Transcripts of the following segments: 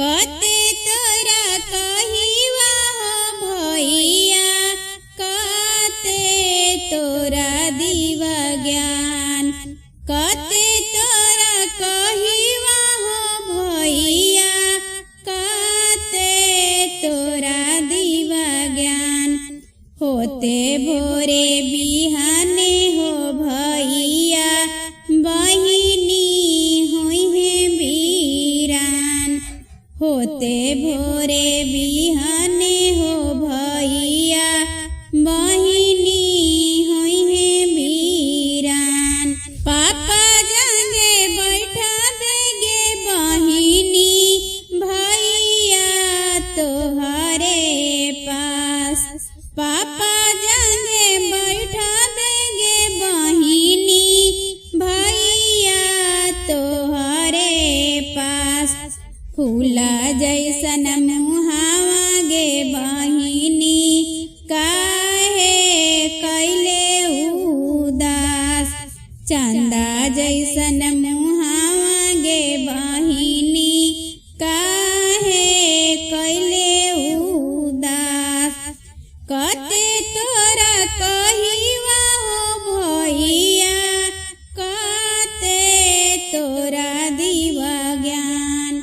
कते तोरा कहिवा हो भैया, कते तोरा दीवा ज्ञान। कते तोरा कहिवा हो भैया, कते तोरा दीवा ज्ञान। होते भोरे बिहाने हो भैया, बहिनी होई है बीरान। होते भोरे बिहाने हो भैया, बहिनी होई है बीरान। पापा जागे बैठा बेगे बहिनी, भैया तोहरे पास। पापा जागे बैठा बेगे बहिनी, भैया तोहरे पास। फूला जैसन मुहावा गे बहिनी, काहे कैले उदास। चंदा जैसन मुहावा गे बहिनी, काहे कैले उदास। कते तोरा कहिवा हो भैया, कते तोरा दीवा ज्ञान।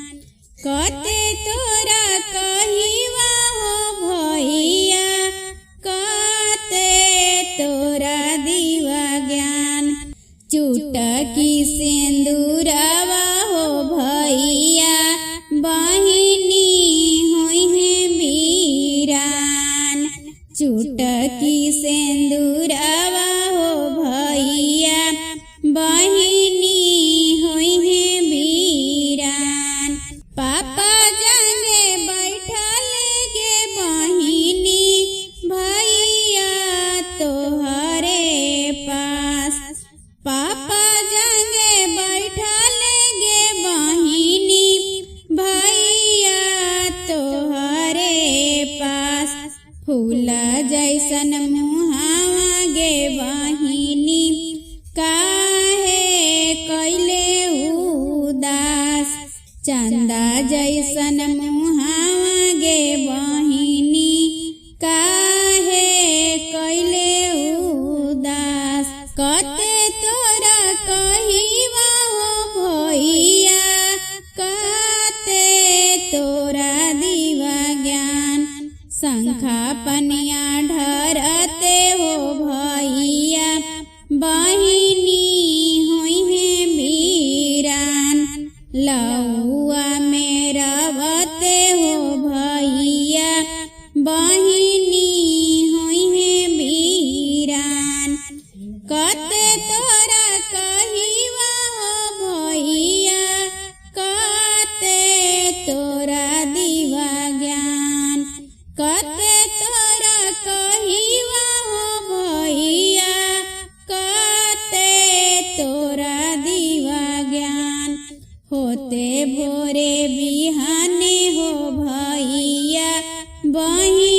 कते तोरा कहिवा हो भैया, कते तोरा दीवा ज्ञान। चुटकी सिंदूरवा हो भैया, बहिनी होई है बीरान। चुटकी सिंदूरवा हो भैया, बहिनी होई है बीरान। पापा जागे बैठल गे बहिनी, भैया तोहरे पास। पापा जागे बैठल गे बहिनी, भैया तोहरे पास। फूला जैसन मुहावा गे बहिनी, काहे कैले उदास। चंदा जैसन मुहावा गे बहिनी, काहे कैले उदास। कते तोरा कहिवा हो भैया, कते तोरा दीवा ज्ञान। शंखा पनिया ढरते हो भैया, बहिनी होई है बीरान। लौआ में रवते हो भैया, बहिनी होई है बीरान। कते तोरा कहिवा हो भैया, कते तोरा दीवा ज्ञान। कते तोरा कहिवा हो भैया, कते तोरा दीवा ज्ञान। होते भोरे बिहाने हो भैया, बहिनी